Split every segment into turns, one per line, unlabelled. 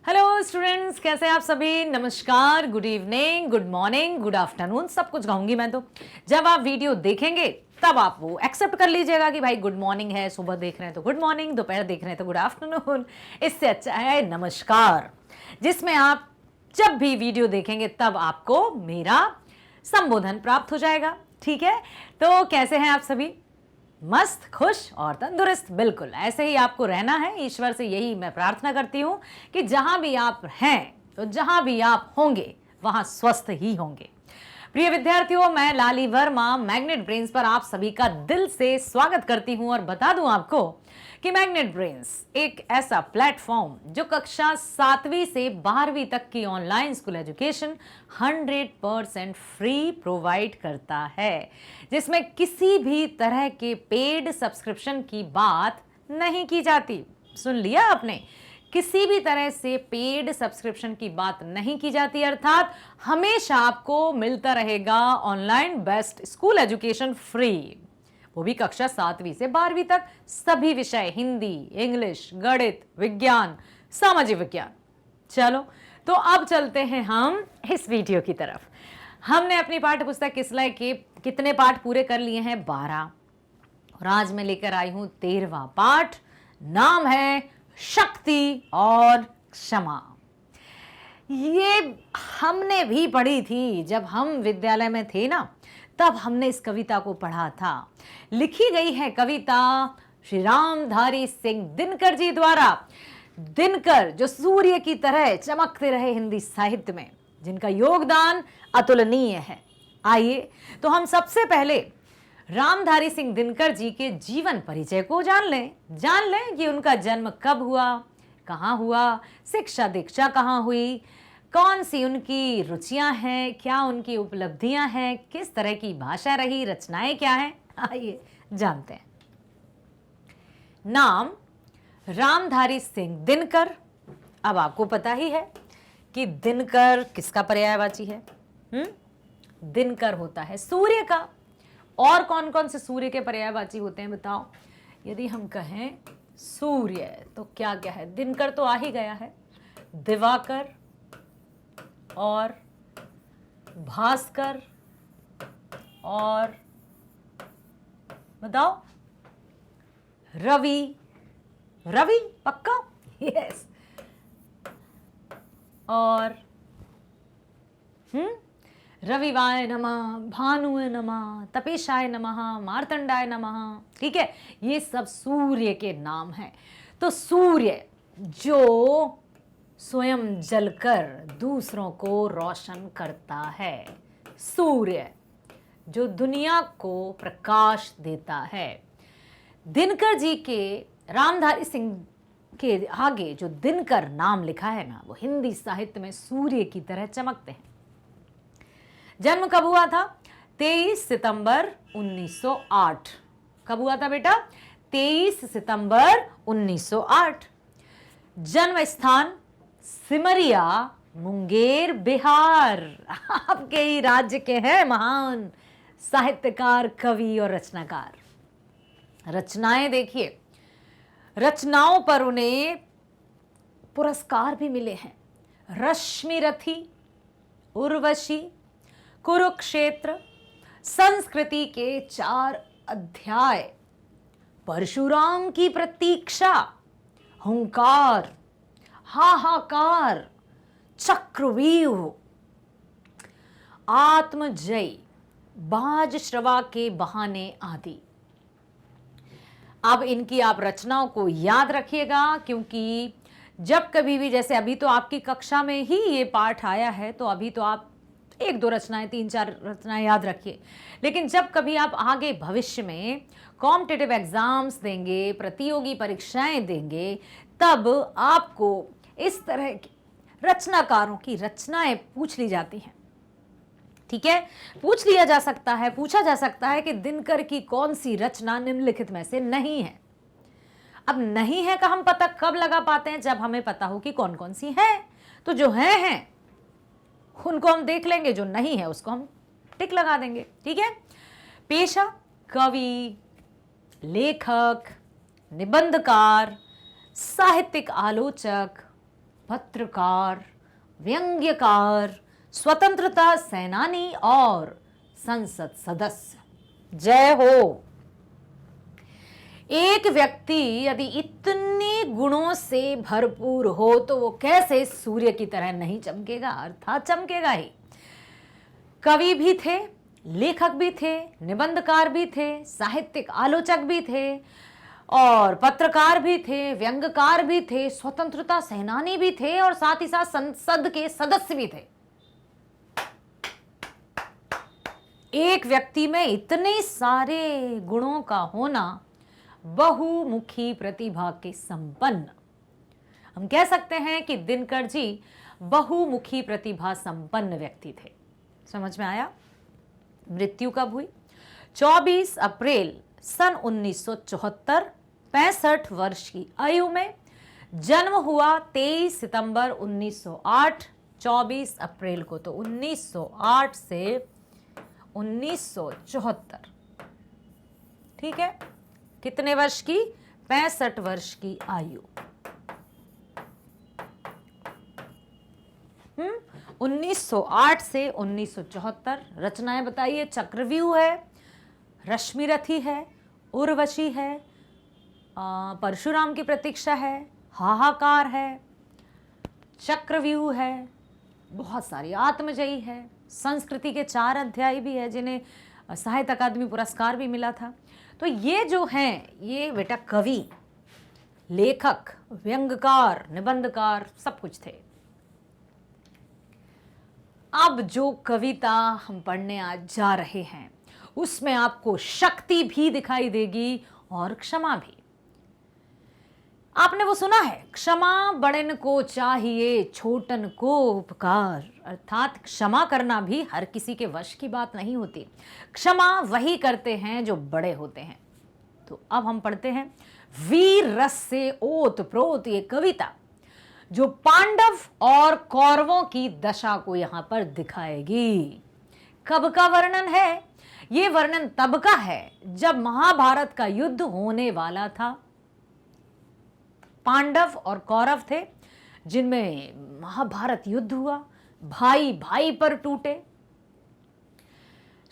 Hello students, कैसे हैं आप सभी। नमस्कार, good evening, good morning, good afternoon, सब कुछ कहूंगी मैं। तो जब आप वीडियो देखेंगे तब आप वो एक्सेप्ट कर लीजिएगा कि भाई गुड मॉर्निंग है, सुबह देख रहे हैं तो गुड मॉर्निंग, दोपहर देख रहे हैं तो गुड आफ्टरनून। इससे अच्छा है नमस्कार, जिसमें आप जब भी वीडियो देखेंगे तब आपको मेरा संबोधन प्राप्त हो जाएगा। ठीक है, तो कैसे हैं आप सभी। मस्त, खुश और तंदुरुस्त। बिल्कुल ऐसे ही आपको रहना है। ईश्वर से यही मैं प्रार्थना करती हूं कि जहां भी आप हैं, तो जहां भी आप होंगे वहां स्वस्थ ही होंगे। प्रिय विद्यार्थियों, मैं लाली वर्मा मैग्नेट ब्रेन्स पर आप सभी का दिल से स्वागत करती हूं और बता दूं आपको कि मैग्नेट ब्रेन्स एक ऐसा प्लेटफॉर्म जो कक्षा 7वीं से 12वीं तक की online school education 100% free provide करता है, जिसमें किसी भी तरह के पेड सब्सक्रिप्शन की बात नहीं की जाती। सुन लिया आपने, किसी भी तरह से पेड सब्सक्रिप्शन की बात नहीं की जाती, अर्थात हमेशा आपको मिलता रहेगा online best school education free, वो भी कक्षा 7वीं से 12वीं तक, सभी विषय हिंदी, इंग्लिश, गणित, विज्ञान, सामाजिक विज्ञान। चलो तो अब चलते हैं हम इस वीडियो की तरफ। हमने अपनी पाठ्य पुस्तक किसलय के कितने पाठ पूरे कर लिए हैं? 12। और आज मैं लेकर आई हूं 13वां पाठ। नाम है शक्ति और क्षमा। ये हमने भी पढ़ी थी जब हम विद्यालय में थे ना, तब हमने इस कविता को पढ़ा था। लिखी गई है कविता श्री रामधारी सिंह दिनकर जी द्वारा। दिनकर जो सूर्य की तरह चमकते रहे हिंदी साहित्य में, जिनका योगदान अतुलनीय है। आइए तो हम सबसे पहले रामधारी सिंह दिनकर जी के जीवन परिचय को जान लें कि उनका जन्म कब हुआ, कहाँ हुआ, शिक्षा दीक्षा कहाँ हुई, कौन सी उनकी रुचियां हैं, क्या उनकी उपलब्धियां हैं, किस तरह की भाषा रही, रचनाएं क्या हैं। आइए जानते हैं। नाम रामधारी सिंह दिनकर। अब आपको पता ही है कि दिनकर किसका पर्यायवाची है। दिनकर होता है सूर्य का। और कौन कौन से सूर्य के पर्यायवाची होते हैं बताओ। यदि हम कहें सूर्य तो क्या क्या है? दिनकर तो आ ही गया है, दिवाकर और भास्कर और बताओ रवि। रवि पक्का? यस। और रविवाय नमः, भानुए नमः, तपेशाय नमः, मार्तंडाय नमः। ठीक है, ये सब सूर्य के नाम हैं। तो सूर्य जो स्वयं जलकर दूसरों को रोशन करता है, सूर्य जो दुनिया को प्रकाश देता है। दिनकर जी के, रामधारी सिंह के आगे जो दिनकर नाम लिखा है ना, वो हिंदी साहित्य में सूर्य की तरह चमकते हैं। जन्म कब हुआ था? 23 सितंबर 1908। कब हुआ था बेटा? 23 सितंबर 1908। जन्म स्थान सिमरिया, मुंगेर, बिहार। आपके ही राज्य के हैं महान साहित्यकार, कवि और रचनाकार। रचनाएं देखिए, रचनाओं पर उन्हें पुरस्कार भी मिले हैं। रश्मिरथी, उर्वशी, कुरुक्षेत्र, संस्कृति के 4 अध्याय, परशुराम की प्रतीक्षा, हुंकार, हाहाकार, चक्रव्यूह, आत्मजयी, बाजश्रवा के बहाने आदि। अब इनकी आप रचनाओं को याद रखिएगा, क्योंकि जब कभी भी, जैसे अभी तो आपकी कक्षा में ही ये पाठ आया है, तो अभी तो आप 1-2 रचनाएं, 3-4 रचनाएं याद रखिए। लेकिन जब कभी आप आगे भविष्य में कॉम्पिटिटिव एग्जाम्स देंगे, प्रतियोगी परीक्षाएं देंगे, तब आपको इस तरह की रचनाकारों की रचनाएं पूछ ली जाती हैं। ठीक है, पूछ लिया जा सकता है, पूछा जा सकता है कि दिनकर की कौन सी रचना निम्नलिखित में से नहीं है। अब नहीं है का हम पता कब लगा पाते हैं? जब हमें पता हो कि कौन कौन सी है। तो जो हैं उनको हम देख लेंगे, जो नहीं है उसको हम टिक लगा देंगे। ठीक है। पेशा कवि, लेखक, निबंधकार, साहित्यिक आलोचक, पत्रकार, व्यंग्यकार, स्वतंत्रता सेनानी और संसद सदस्य। जय हो। एक व्यक्ति यदि इतने गुणों से भरपूर हो तो वो कैसे सूर्य की तरह नहीं चमकेगा, अर्थात चमकेगा ही। कवि भी थे, लेखक भी थे, निबंधकार भी थे, साहित्यिक आलोचक भी थे और पत्रकार भी थे, व्यंग्यकार भी थे, स्वतंत्रता सेनानी भी थे और साथ ही साथ संसद के सदस्य भी थे। एक व्यक्ति में इतने सारे गुणों का होना बहुमुखी प्रतिभा के संपन्न। हम कह सकते हैं कि दिनकर जी बहुमुखी प्रतिभा संपन्न व्यक्ति थे। समझ में आया? मृत्यु कब हुई? 24 अप्रैल सन 1974, 65 वर्ष की आयु में। जन्म हुआ 23 सितंबर 1908। 24 अप्रैल को तो 1908 से 1974। ठीक है, कितने वर्ष की? 65 वर्ष की आयु। 1908 से 1974। रचनाएं बताइए। चक्रव्यूह है, रश्मिरथी है, उर्वशी है, परशुराम की प्रतीक्षा है, हाहाकार है, चक्रव्यूह है, बहुत सारी, आत्मजयी है, संस्कृति के 4 अध्याय भी है जिन्हें साहित्य अकादमी पुरस्कार भी मिला था। तो ये जो हैं, ये बेटा कवि, लेखक, व्यंग्यकार, निबंधकार सब कुछ थे। अब जो कविता हम पढ़ने आज जा रहे हैं उसमें आपको शक्ति भी दिखाई देगी और क्षमा भी। आपने वो सुना है, क्षमा बड़न को चाहिए छोटन को उपकार। अर्थात क्षमा करना भी हर किसी के वश की बात नहीं होती। क्षमा वही करते हैं जो बड़े होते हैं। तो अब हम पढ़ते हैं वीर रस से ओत प्रोत, ये कविता जो पांडव और कौरवों की दशा को यहां पर दिखाएगी। कब का वर्णन है? ये वर्णन तब का है जब महाभारत का युद्ध होने वाला था। पांडव और कौरव थे जिनमें महाभारत युद्ध हुआ, भाई भाई पर टूटे।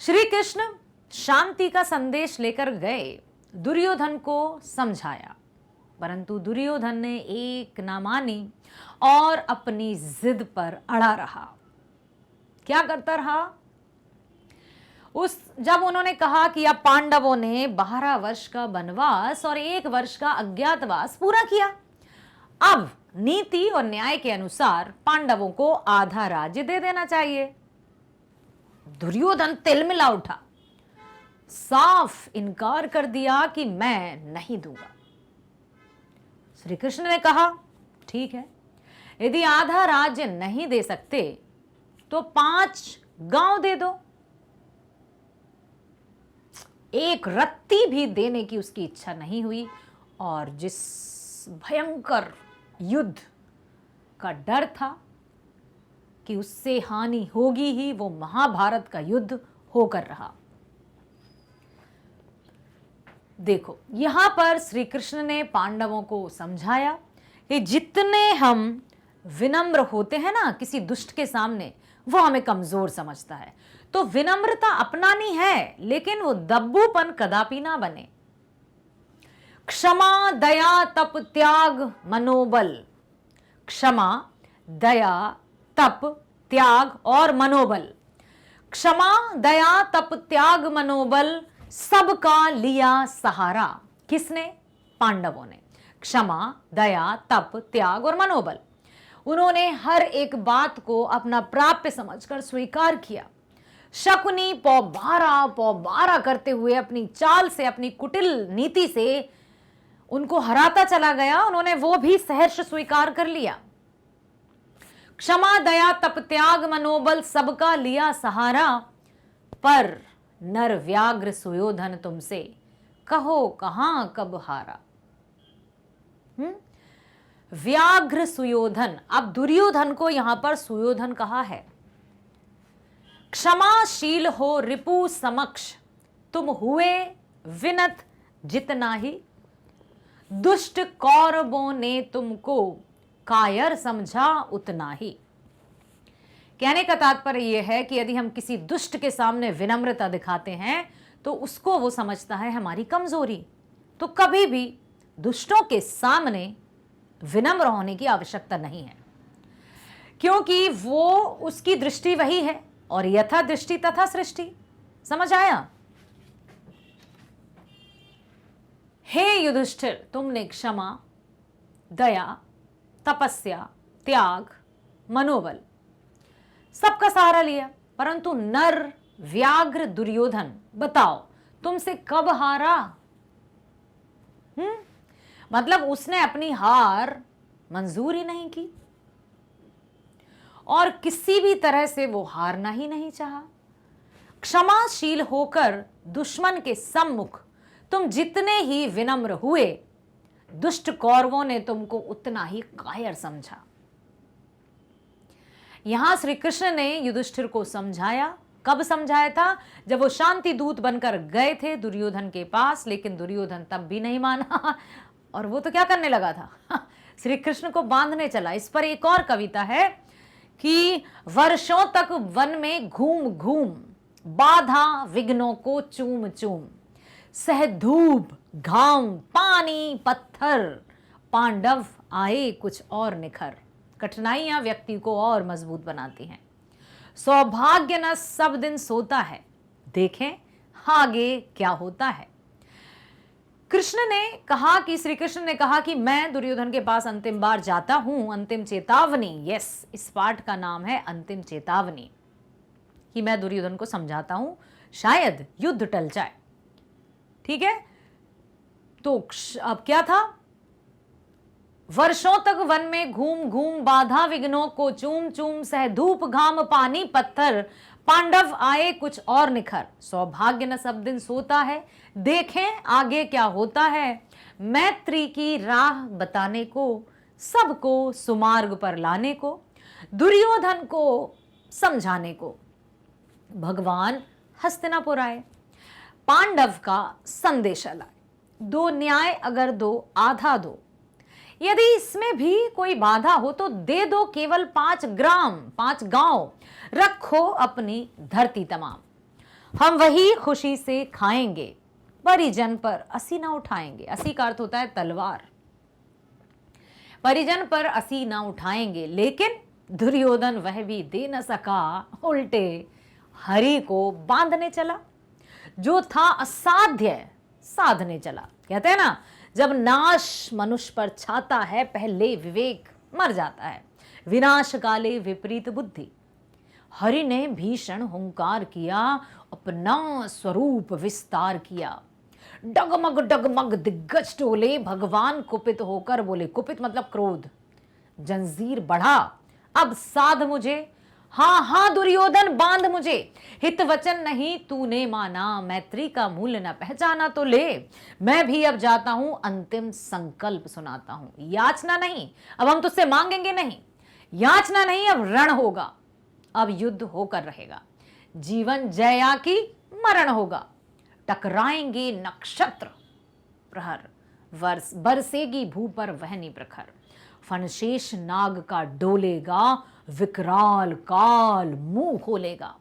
श्री कृष्ण शांति का संदेश लेकर गए, दुर्योधन को समझाया, परंतु दुर्योधन ने एक ना मानी और अपनी जिद पर अड़ा रहा। क्या करता रहा? जब उन्होंने कहा कि अब पांडवों ने 12 वर्ष का वनवास और 1 वर्ष का अज्ञातवास पूरा किया, अब नीति और न्याय के अनुसार पांडवों को आधा राज्य दे देना चाहिए। दुर्योधन तिलमिला उठा, साफ इनकार कर दिया कि मैं नहीं दूंगा। श्री कृष्ण ने कहा ठीक है, यदि आधा राज्य नहीं दे सकते तो 5 गांव दे दो। एक रत्ती भी देने की उसकी इच्छा नहीं हुई और जिस भयंकर युद्ध का डर था कि उससे हानि होगी ही, वो महाभारत का युद्ध होकर रहा। देखो, यहां पर श्री कृष्ण ने पांडवों को समझाया कि जितने हम विनम्र होते हैं ना किसी दुष्ट के सामने, वो हमें कमजोर समझता है। तो विनम्रता अपनानी है, लेकिन वो दब्बूपन कदापि ना बने। क्षमा, दया, तप, त्याग, मनोबल। क्षमा, दया, तप, त्याग और मनोबल। क्षमा, दया, तप, त्याग, मनोबल सबका लिया सहारा। किसने? पांडवों ने। क्षमा, दया, तप, त्याग और मनोबल, उन्होंने हर एक बात को अपना प्राप्य समझकर स्वीकार किया। शकुनी पौबारा करते हुए अपनी चाल से, अपनी कुटिल नीति से उनको हराता चला गया, उन्होंने वो भी सहर्ष स्वीकार कर लिया। क्षमा, दया, तप, त्याग, मनोबल सबका लिया सहारा, पर नर व्याघ्र सुयोधन तुमसे कहो कहां कब हारा। व्याघ्र सुयोधन, अब दुर्योधन को यहां पर सुयोधन कहा है। क्षमाशील हो रिपु समक्ष, तुम हुए विनत जितना ही। दुष्ट कौरवों ने तुमको कायर समझा उतना ही। कहने का तात्पर्य यह है कि यदि हम किसी दुष्ट के सामने विनम्रता दिखाते हैं तो उसको वो समझता है हमारी कमजोरी। तो कभी भी दुष्टों के सामने विनम्र होने की आवश्यकता नहीं है, क्योंकि वो उसकी दृष्टि वही है और यथा दृष्टि तथा सृष्टि। समझ आया? हे युधिष्ठिर, तुमने क्षमा, दया, तपस्या, त्याग, मनोबल सबका सहारा लिया, परंतु नर व्याघ्र दुर्योधन बताओ तुमसे कब हारा? मतलब उसने अपनी हार मंजूर ही नहीं की और किसी भी तरह से वो हारना ही नहीं चाहा। क्षमाशील होकर दुश्मन के सम्मुख तुम जितने ही विनम्र हुए, दुष्ट कौरवों ने तुमको उतना ही कायर समझा। यहां श्री कृष्ण ने युधिष्ठिर को समझाया। कब समझाया था? जब वो शांति दूत बनकर गए थे दुर्योधन के पास, लेकिन दुर्योधन तब भी नहीं माना और वो तो क्या करने लगा था? श्री कृष्ण को बांधने चला। इस पर एक और कविता है कि वर्षों तक वन में घूम घूम, बाधा विघ्नों को चूम चूम, सह धूप घाम पानी पत्थर, पांडव आए कुछ और निखर। कठिनाइयां व्यक्ति को और मजबूत बनाती हैं। सौभाग्य न सब दिन सोता है, देखें आगे क्या होता है। कृष्ण ने कहा कि श्री कृष्ण ने कहा कि मैं दुर्योधन के पास अंतिम बार जाता हूं, अंतिम चेतावनी। यस, इस पाठ का नाम है अंतिम चेतावनी, कि मैं दुर्योधन को समझाता हूं, शायद युद्ध टल जाए। ठीक है, तो अब क्या था? वर्षों तक वन में घूम घूम, बाधा विघ्नों को चूम चूम, सह धूप घाम पानी पत्थर, पांडव आए कुछ और निखर। सौभाग्य न सब दिन सोता है, देखें आगे क्या होता है। मैत्री की राह बताने को, सबको सुमार्ग पर लाने को, दुर्योधन को समझाने को भगवान हस्तिनापुर आए, पांडव का संदेश लाए। दो न्याय अगर दो, आधा दो, यदि इसमें भी कोई बाधा हो तो दे दो केवल 5 ग्राम, 5 गांव, रखो अपनी धरती तमाम। हम वही खुशी से खाएंगे, परिजन पर असी ना उठाएंगे। असी का अर्थ होता है तलवार। परिजन पर असी ना उठाएंगे। लेकिन दुर्योधन वह भी दे न सका, उल्टे हरि को बांधने चला। जो था असाध्य साधने चला। कहते हैं ना, जब नाश मनुष्य पर छाता है, पहले विवेक मर जाता है। विनाश काले विपरीत बुद्धि। हरि ने भीषण हुंकार किया, अपना स्वरूप विस्तार किया। डगमग डगमग दिग्गज टोले, भगवान कुपित होकर बोले। कुपित मतलब क्रोध। जंजीर बढ़ा, अब साध मुझे। हाँ हाँ दुर्योधन बांध मुझे। हित वचन नहीं तूने माना, मैत्री का मूल्य न पहचाना तो ले। मैं भी अब जाता हूं, अंतिम संकल्प सुनाता हूं। याचना नहीं, अब हम तुझसे मांगेंगे नहीं। याचना नहीं, अब रण होगा। अब युद्ध होकर रहेगा। जीवन जया की मरण होगा। टकराएंगे नक्षत्र प्रहर, बरसेगी भू पर वहनी प्रखर। फणशेष नाग का डोलेगा, विकराल काल मुंह खोलेगा।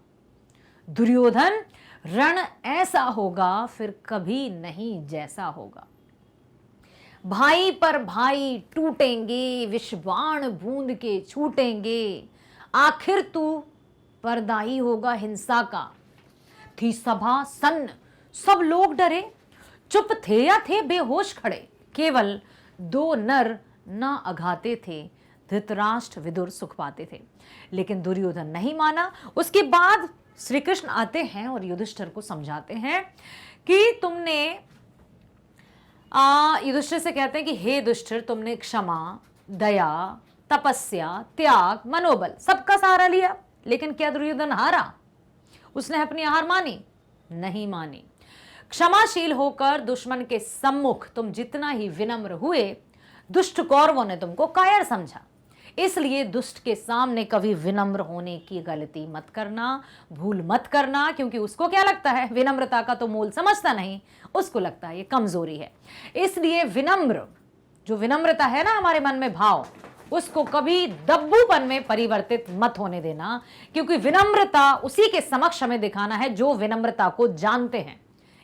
दुर्योधन रण ऐसा होगा, फिर कभी नहीं जैसा होगा। भाई पर भाई टूटेंगे, विषबाण बूंद के छूटेंगे। आखिर तू परदाई होगा हिंसा का। थी सभा सन्न, सब लोग डरे। चुप थे या थे बेहोश खड़े। केवल 2 नर न अघाते थे, धृतराष्ट्र विदुर सुख पाते थे। लेकिन दुर्योधन नहीं माना। उसके बाद श्री कृष्ण आते हैं और युधिष्ठिर को समझाते हैं कि तुमने युधिष्ठिर से कहते हैं कि हे युधिष्ठिर, तुमने क्षमा, दया, तपस्या, त्याग, मनोबल सबका सहारा लिया, लेकिन क्या दुर्योधन हारा? उसने अपनी हार मानी? नहीं मानी। क्षमाशील होकर दुश्मन के सम्मुख तुम जितना ही विनम्र हुए, दुष्ट कौरवों ने तुमको कायर समझा। इसलिए दुष्ट के सामने कभी विनम्र होने की गलती मत करना, भूल मत करना, क्योंकि उसको क्या लगता है, विनम्रता का तो मोल समझता नहीं, उसको लगता है ये कमजोरी है। इसलिए विनम्र, जो विनम्रता है ना हमारे मन में भाव, उसको कभी दब्बूपन में परिवर्तित मत होने देना, क्योंकि विनम्रता उसी के समक्ष हमें दिखाना है जो विनम्रता को जानते हैं।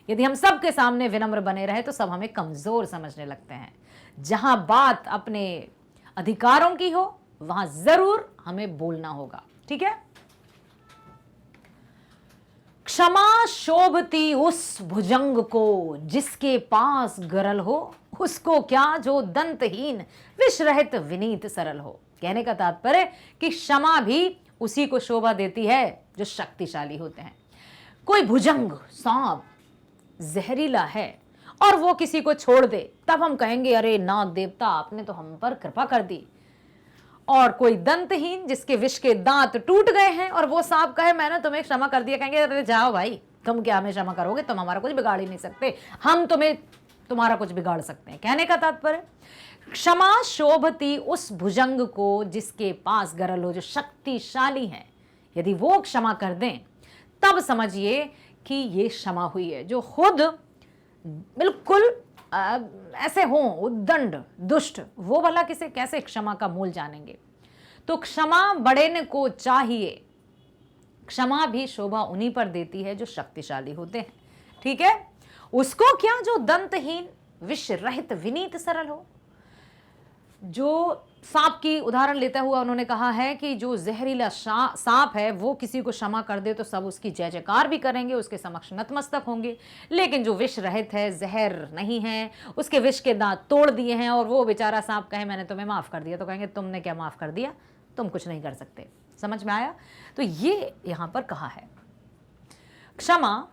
यदि हम सबके सामने विनम्र बने रहे तो सब हमें कमजोर समझने लगते हैं। जहां बात अपने अधिकारों की हो वहां जरूर हमें बोलना होगा, ठीक है। क्षमा शोभती उस भुजंग को जिसके पास गरल हो, उसको क्या जो दंतहीन विषरहित विनीत सरल हो। कहने का तात्पर्य कि क्षमा भी उसी को शोभा देती है जो शक्तिशाली होते हैं। कोई भुजंग सांप जहरीला है और वो किसी को छोड़ दे, तब हम कहेंगे अरे नाग देवता आपने तो हम पर कृपा कर दी। और कोई दंतहीन जिसके विष के दांत टूट गए हैं और वो सांप कहे मैंने तुम्हें क्षमा कर दिया, कहेंगे अरे जाओ भाई, तुम क्या हमें क्षमा करोगे, तुम हमारा कुछ बिगाड़ ही नहीं सकते, हम तुम्हारा कुछ बिगाड़ सकते हैं। कहने का तात्पर्य क्षमा शोभती उस भुजंग को जिसके पास गरल हो, जो शक्तिशाली है। यदि वो क्षमा कर दें तब समझिए कि ये क्षमा हुई है। जो खुद बिल्कुल ऐसे हों उद्दंड दुष्ट, वो भला किसे कैसे क्षमा का मूल जानेंगे। तो क्षमा बड़े को चाहिए। क्षमा भी शोभा उन्हीं पर देती है जो शक्तिशाली होते हैं, ठीक है। उसको क्या जो दंतहीन विष रहित विनीत सरल हो। जो सांप की उदाहरण लेता हुआ उन्होंने कहा है कि जो जहरीला सांप है वो किसी को क्षमा कर दे तो सब उसकी जय जयकार भी करेंगे, उसके समक्ष नतमस्तक होंगे। लेकिन जो विष रहित है, जहर नहीं है, उसके विष के दांत तोड़ दिए हैं और वो बेचारा सांप कहे मैंने तुम्हें माफ कर दिया, तो कहेंगे तुमने क्या माफ कर दिया, तुम कुछ नहीं कर सकते। समझ में आया। तो ये यहां पर कहा है क्षमा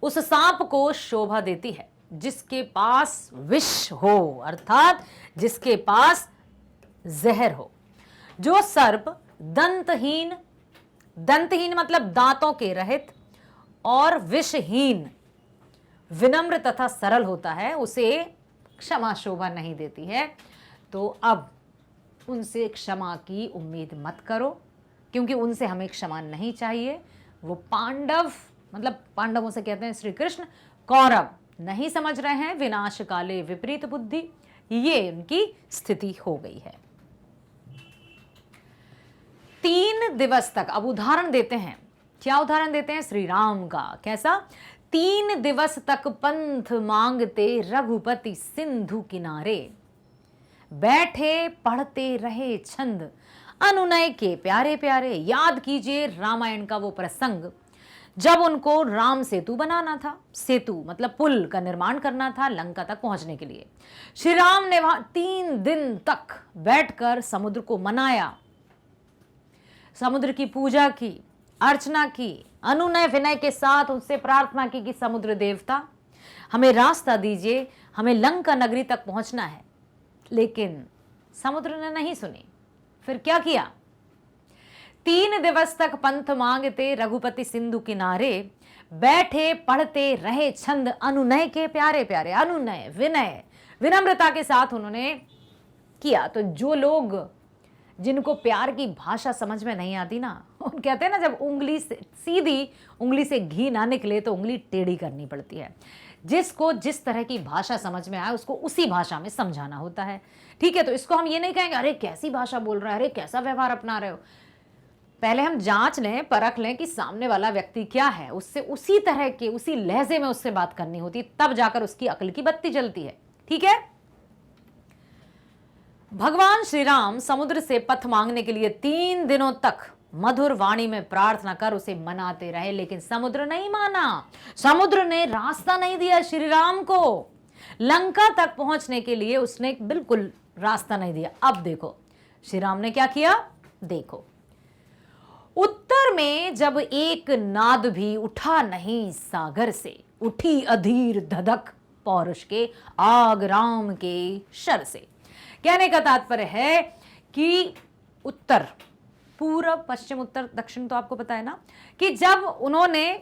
उस सांप को शोभा देती है जिसके पास विष हो, अर्थात जिसके पास जहर हो। जो सर्प दंतहीन, दंतहीन मतलब दांतों के रहित, और विषहीन, विनम्र तथा सरल होता है, उसे क्षमा शोभा नहीं देती है। तो अब उनसे क्षमा की उम्मीद मत करो, क्योंकि उनसे हमें क्षमा नहीं चाहिए। वो पांडव, मतलब पांडवों से कहते हैं श्री कृष्ण, कौरव नहीं समझ रहे हैं, विनाश काले विपरीत बुद्धि, ये उनकी स्थिति हो गई है। 3 दिवस तक, अब उदाहरण देते हैं। क्या उदाहरण देते हैं? श्री राम का। कैसा? 3 दिवस तक पंथ मांगते रघुपति सिंधु किनारे, बैठे पढ़ते रहे छंद अनुनय के प्यारे प्यारे। याद कीजिए रामायण का वो प्रसंग जब उनको राम सेतु बनाना था। सेतु मतलब पुल का निर्माण करना था लंका तक पहुंचने के लिए। श्री राम ने वहां 3 दिन तक बैठकर समुद्र को मनाया, समुद्र की पूजा की, अर्चना की, अनुनय विनय के साथ उससे प्रार्थना की कि समुद्र देवता हमें रास्ता दीजिए, हमें लंका नगरी तक पहुंचना है। लेकिन समुद्र ने नहीं सुनी। फिर क्या किया? 3 दिवस तक पंथ मांगते रघुपति सिंधु किनारे, बैठे पढ़ते रहे छंद अनुनय के प्यारे प्यारे। अनुनय विनय विनम्रता के साथ उन्होंने किया। तो जो लोग जिनको प्यार की भाषा समझ में नहीं आती ना, उन कहते हैं ना जब उंगली से सीधी उंगली से घी ना निकले तो उंगली टेढ़ी करनी पड़ती है। जिसको जिस तरह की भाषा समझ में आए उसको उसी भाषा में समझाना होता है, ठीक है। तो इसको हम ये नहीं कहेंगे अरे कैसी भाषा बोल रहा है, अरे कैसा व्यवहार अपना रहे हो। पहले हम जांच लें, परख लें कि सामने वाला व्यक्ति क्या है, उससे उसी तरह के उसी लहजे में उससे बात करनी होती, तब जाकर उसकी अक्ल की बत्ती जलती है, ठीक है। भगवान श्री राम समुद्र से पथ मांगने के लिए 3 दिनों तक मधुर वाणी में प्रार्थना कर उसे मनाते रहे, लेकिन समुद्र नहीं माना। समुद्र ने रास्ता नहीं दिया श्री राम को लंका तक पहुंचने के लिए, उसने बिल्कुल रास्ता नहीं दिया। अब देखो श्री राम ने क्या किया, देखो। उत्तर में जब एक नाद भी उठा नहीं सागर से, उठी अधीर धधक पौरुष के आग राम के शर से। कहने का तात्पर्य है कि उत्तर, पूर्व पश्चिम उत्तर दक्षिण तो आपको पता है ना, कि जब उन्होंने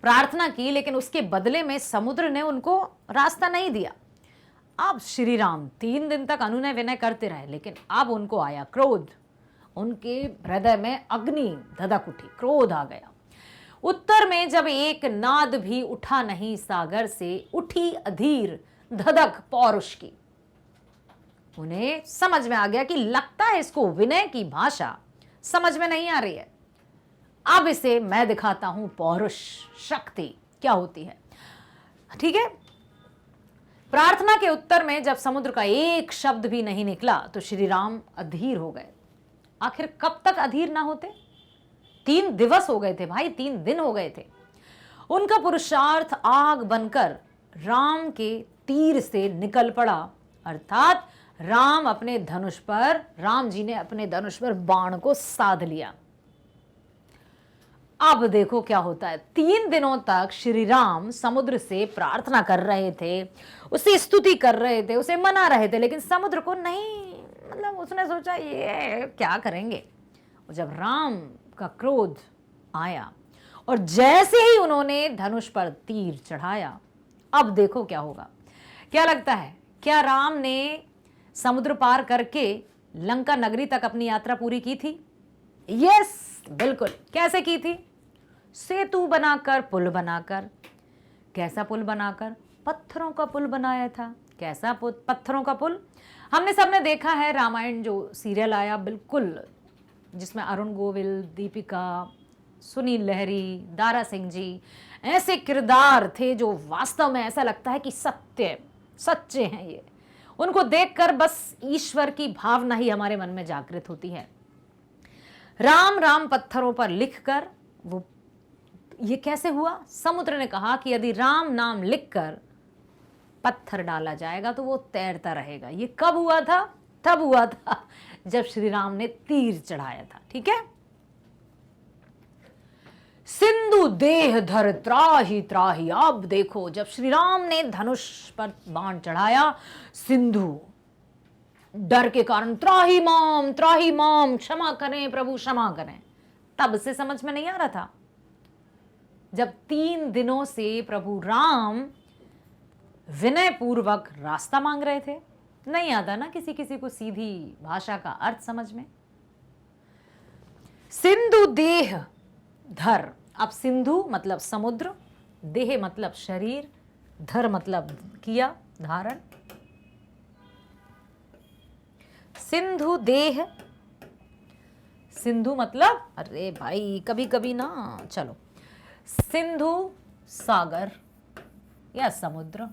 प्रार्थना की लेकिन उसके बदले में समुद्र ने उनको रास्ता नहीं दिया। अब श्री राम 3 दिन तक अनुनय विनय करते रहे, लेकिन अब उनको आया क्रोध, उनके हृदय में अग्नि धधक उठी, क्रोध आ गया। उत्तर में जब एक नाद भी उठा नहीं सागर से, उठी अधीर धधक पौरुष की। उन्हें समझ में आ गया कि लगता है इसको विनय की भाषा समझ में नहीं आ रही है। अब इसे मैं दिखाता हूं पौरुष शक्ति क्या होती है। ठीक है, प्रार्थना के उत्तर में जब समुद्र का एक शब्द भी नहीं निकला तो श्री राम अधीर हो गए। आखिर कब तक अधीर ना होते? 3 दिवस हो गए थे भाई, 3 दिन हो गए थे। उनका पुरुषार्थ आग बनकर राम के तीर से निकल पड़ा, अर्थात राम जी ने अपने धनुष पर बाण को साध लिया। अब देखो क्या होता है। 3 दिनों तक श्री राम समुद्र से प्रार्थना कर रहे थे, उसकी स्तुति कर रहे थे, उसे मना रहे थे, लेकिन समुद्र को नहीं, मतलब उसने सोचा ये क्या करेंगे। और जब राम का क्रोध आया और जैसे ही उन्होंने धनुष पर तीर चढ़ाया, अब देखो क्या होगा। क्या लगता है, क्या राम ने समुद्र पार करके लंका नगरी तक अपनी यात्रा पूरी की थी? यस, बिल्कुल। कैसे की थी? सेतु बनाकर, पुल बनाकर। कैसा पुल बनाकर? पत्थरों का पुल बनाया था। कैसा पत्थरों का पुल? हमने सबने देखा है रामायण जो सीरियल आया, बिल्कुल, जिसमें अरुण गोविल, दीपिका, सुनील लहरी, दारा सिंह जी ऐसे किरदार थे जो वास्तव में ऐसा लगता है कि सच्चे हैं ये। उनको देखकर बस ईश्वर की भावना ही हमारे मन में जागृत होती है। राम राम पत्थरों पर लिखकर, वो ये कैसे हुआ? समुद्र ने कहा कि यदि राम नाम लिखकर पत्थर डाला जाएगा तो वो तैरता रहेगा। ये कब हुआ था? तब हुआ था जब श्री राम ने तीर चढ़ाया था। ठीक है, सिंधु देह धर त्राहि त्राहि। अब देखो, जब श्री राम ने धनुष पर बाण चढ़ाया, सिंधु डर के कारण त्राहि माम, क्षमा करें प्रभु, क्षमा करें। तब से समझ में नहीं आ रहा था। जब 3 दिनों से प्रभु राम विनय पूर्वक रास्ता मांग रहे थे, नहीं आता ना किसी किसी को सीधी भाषा का अर्थ समझ में। सिंधु देह धर, अब सिंधु मतलब समुद्र, देह मतलब शरीर, धर मतलब किया, धारण। सिंधु देह, सिंधु मतलब, अरे भाई कभी कभी ना, चलो, सिंधु सागर या समुद्र,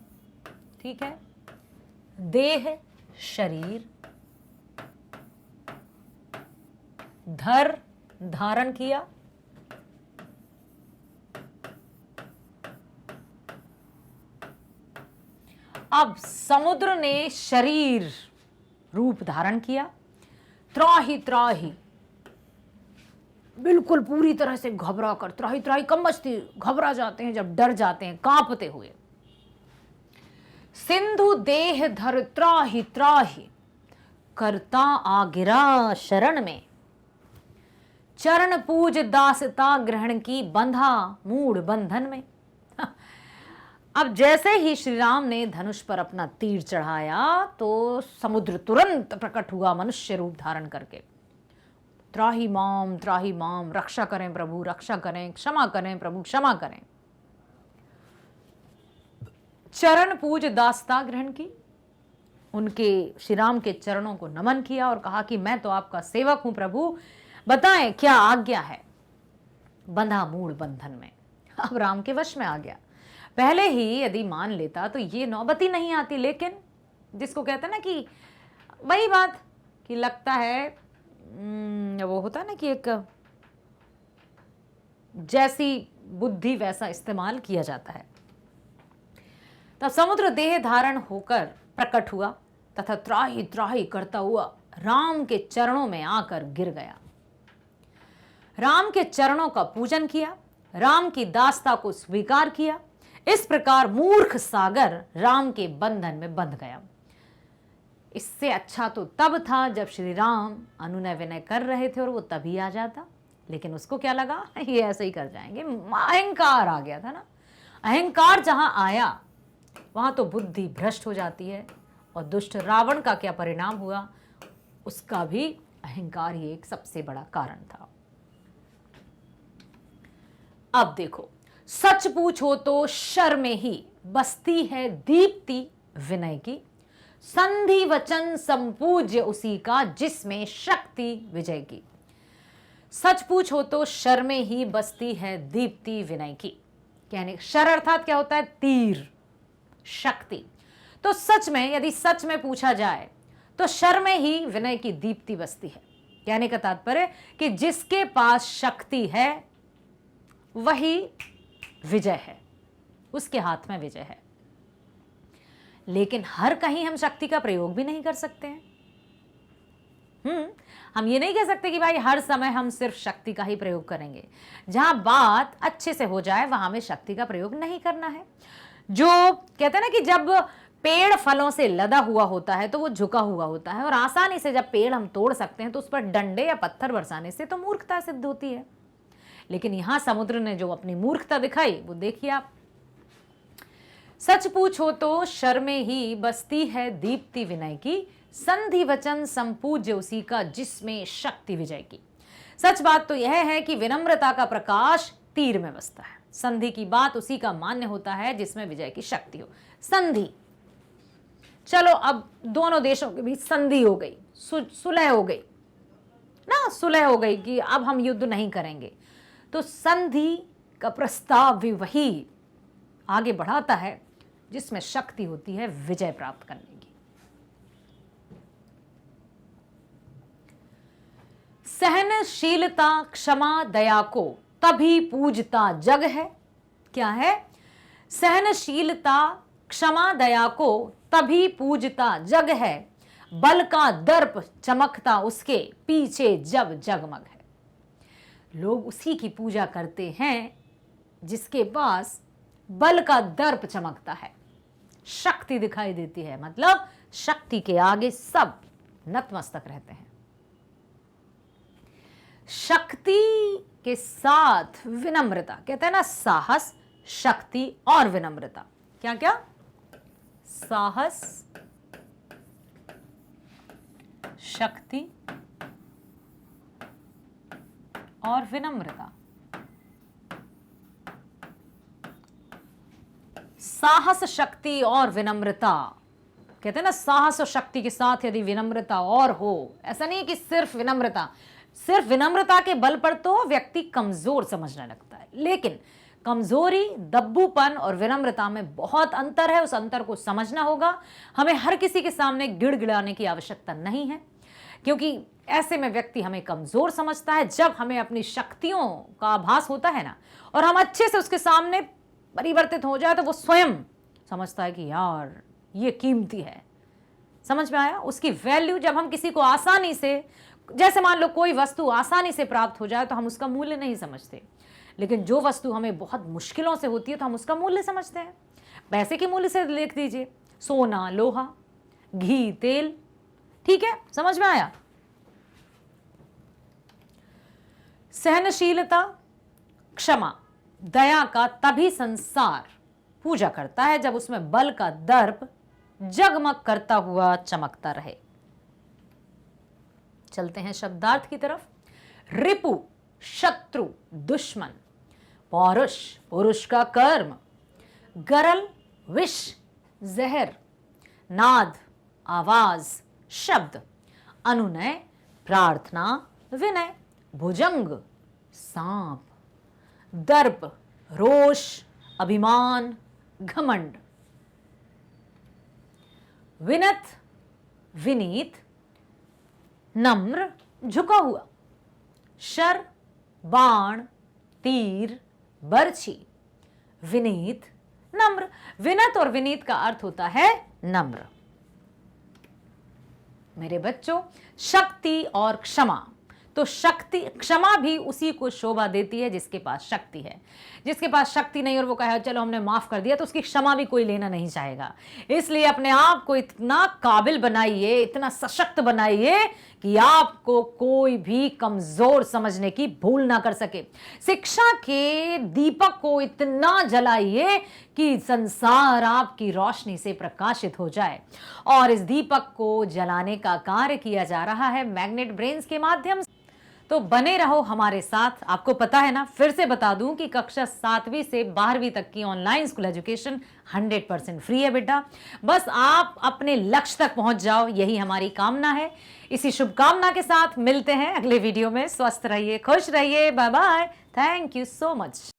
ठीक है। देह शरीर, धर धारण किया, अब समुद्र ने शरीर रूप धारण किया। त्राहि त्राहि, बिल्कुल पूरी तरह से घबरा कर, त्राहि त्राहि कम बचती, घबरा जाते हैं जब डर जाते हैं, कांपते हुए। सिंधु देह धर त्राहि त्राहि, करता आ गिरा शरण में, चरण पूज दासता ग्रहण की, बंधा मूढ़ बंधन में। अब जैसे ही श्री राम ने धनुष पर अपना तीर चढ़ाया तो समुद्र तुरंत प्रकट हुआ मनुष्य रूप धारण करके। त्राहि माम, रक्षा करें प्रभु, रक्षा करें, क्षमा करें प्रभु, क्षमा करें। चरण पूज दासता ग्रहण की, उनके श्री राम के चरणों को नमन किया और कहा कि मैं तो आपका सेवक हूं प्रभु, बताएं क्या आज्ञा है। बंधा मूढ़ बंधन में, अब राम के वश में आ गया। पहले ही यदि मान लेता तो ये नौबत ही नहीं आती, लेकिन जिसको कहते हैं ना कि वही बात कि लगता है वो होता है ना कि एक जैसी बुद्धि वैसा इस्तेमाल किया जाता है। तब समुद्र देह धारण होकर प्रकट हुआ तथा त्राहि त्राहि करता हुआ राम के चरणों में आकर गिर गया। राम के चरणों का पूजन किया, राम की दासता को स्वीकार किया। इस प्रकार मूर्ख सागर राम के बंधन में बंध गया। इससे अच्छा तो तब था जब श्री राम अनुनय विनय कर रहे थे और वो तभी आ जाता, लेकिन उसको क्या लगा ये ऐसे ही कर जाएंगे। अहंकार आ गया था ना, अहंकार जहां आया वहां तो बुद्धि भ्रष्ट हो जाती है। और दुष्ट रावण का क्या परिणाम हुआ, उसका भी अहंकार ही एक सबसे बड़ा कारण था। अब देखो, सच पूछो तो शर में ही बसती है दीप्ति विनय की, संधि वचन संपूज्य उसी का जिसमें शक्ति विजय की। सच पूछ हो तो शर में ही बसती है दीप्ति विनय की। यानी शर अर्थात क्या होता है? तीर, शक्ति। तो सच में, यदि सच में पूछा जाए तो शर में ही विनय की दीप्ति बसती है। कहने का तात्पर्य कि जिसके पास शक्ति है वही विजय है, उसके हाथ में विजय है। लेकिन हर कहीं हम शक्ति का प्रयोग भी नहीं कर सकते हैं। हम ये नहीं कह सकते कि भाई हर समय हम सिर्फ शक्ति का ही प्रयोग करेंगे। जहां बात अच्छे से हो जाए वहां हमें शक्ति का प्रयोग नहीं करना है। जो कहते हैं ना कि जब पेड़ फलों से लदा हुआ होता है तो वो झुका हुआ होता है, और आसानी से जब पेड़ हम तोड़ सकते हैं तो उस पर डंडे या पत्थर बरसाने से तो मूर्खता सिद्ध होती है। लेकिन यहां समुद्र ने जो अपनी मूर्खता दिखाई वो देखिए आप। सच पूछो तो शर में ही बसती है दीप्ति विनय की, संधि वचन संपूज्य उसी का जिसमें शक्ति विजय की। सच बात तो यह है कि विनम्रता का प्रकाश तीर में बसता है। संधि की बात उसी का मान्य होता है जिसमें विजय की शक्ति हो। संधि, चलो अब दोनों देशों के बीच संधि हो गई, सुलह हो गई ना, सुलह हो गई कि अब हम युद्ध नहीं करेंगे। तो संधि का प्रस्ताव भी वही आगे बढ़ाता है जिसमें शक्ति होती है विजय प्राप्त करने की। सहनशीलता क्षमा दया को तभी पूजता जग है। क्या है? सहनशीलता क्षमा दया को तभी पूजता जग है, बल का दर्प चमकता उसके पीछे जब जगमग है। लोग उसी की पूजा करते हैं जिसके पास बल का दर्प चमकता है, शक्ति दिखाई देती है। मतलब शक्ति के आगे सब नतमस्तक रहते हैं। शक्ति के साथ विनम्रता, कहते हैं ना साहस, शक्ति और विनम्रता। क्या क्या? साहस, शक्ति और विनम्रता। साहस, शक्ति और विनम्रता, कहते हैं ना साहस और शक्ति के साथ यदि विनम्रता और हो, ऐसा नहीं कि सिर्फ विनम्रता, सिर्फ विनम्रता के बल पर तो व्यक्ति कमजोर समझने लगता है। लेकिन कमजोरी, दब्बूपन और विनम्रता में बहुत अंतर है। उस अंतर को समझना होगा। हमें हर किसी के सामने गिड़गिड़ाने की आवश्यकता नहीं है, क्योंकि ऐसे में व्यक्ति हमें कमजोर समझता है। जब हमें अपनी शक्तियों का आभास होता है ना, और हम अच्छे से उसके सामने परिवर्तित हो जाए, तो वो स्वयं समझता है कि यार ये कीमती है। समझ में आया? उसकी वैल्यू जब हम किसी को आसानी से, जैसे मान लो कोई वस्तु आसानी से प्राप्त हो जाए तो हम उसका मूल्य नहीं समझते, लेकिन जो वस्तु हमें बहुत मुश्किलों से होती है तो हम उसका मूल्य समझते हैं। पैसे के मूल्य से लिख दीजिए, सोना, लोहा, घी, तेल। ठीक है, समझ में आया? सहनशीलता, क्षमा, दया का तभी संसार पूजा करता है जब उसमें बल का दर्प जगमग करता हुआ चमकता रहे। चलते हैं शब्दार्थ की तरफ। रिपु, शत्रु, दुश्मन। पौरुष, पुरुष का कर्म। गरल, विष, जहर। नाद, आवाज, शब्द। अनुनय, प्रार्थना, विनय। भुजंग, सांप। दर्प, रोष, अभिमान, घमंड। विनत, विनीत, नम्र, झुका हुआ। शर, बाण, तीर, बर्छी। विनीत, नम्र। विनत और विनीत का अर्थ होता है नम्र। मेरे बच्चों, शक्ति और क्षमा, तो शक्ति, क्षमा भी उसी को शोभा देती है जिसके पास शक्ति है। जिसके पास शक्ति नहीं और वो कहे चलो हमने माफ कर दिया, तो उसकी क्षमा भी कोई लेना नहीं चाहेगा। इसलिए अपने आप को इतना काबिल बनाइए, इतना सशक्त बनाइए कि आपको कोई भी कमजोर समझने की भूल ना कर सके। शिक्षा के दीपक को इतना जलाइए कि संसार आपकी रोशनी से प्रकाशित हो जाए। और इस दीपक को जलाने का कार्य किया जा रहा है मैग्नेट ब्रेन्स के माध्यम से। तो बने रहो हमारे साथ। आपको पता है ना, फिर से बता दूं कि कक्षा 7वीं से 12वीं तक की ऑनलाइन स्कूल एजुकेशन 100% फ्री है बेटा। बस आप अपने लक्ष्य तक पहुंच जाओ, यही हमारी कामना है। इसी शुभकामना के साथ मिलते हैं अगले वीडियो में। स्वस्थ रहिए, खुश रहिए, bye bye, thank you so much.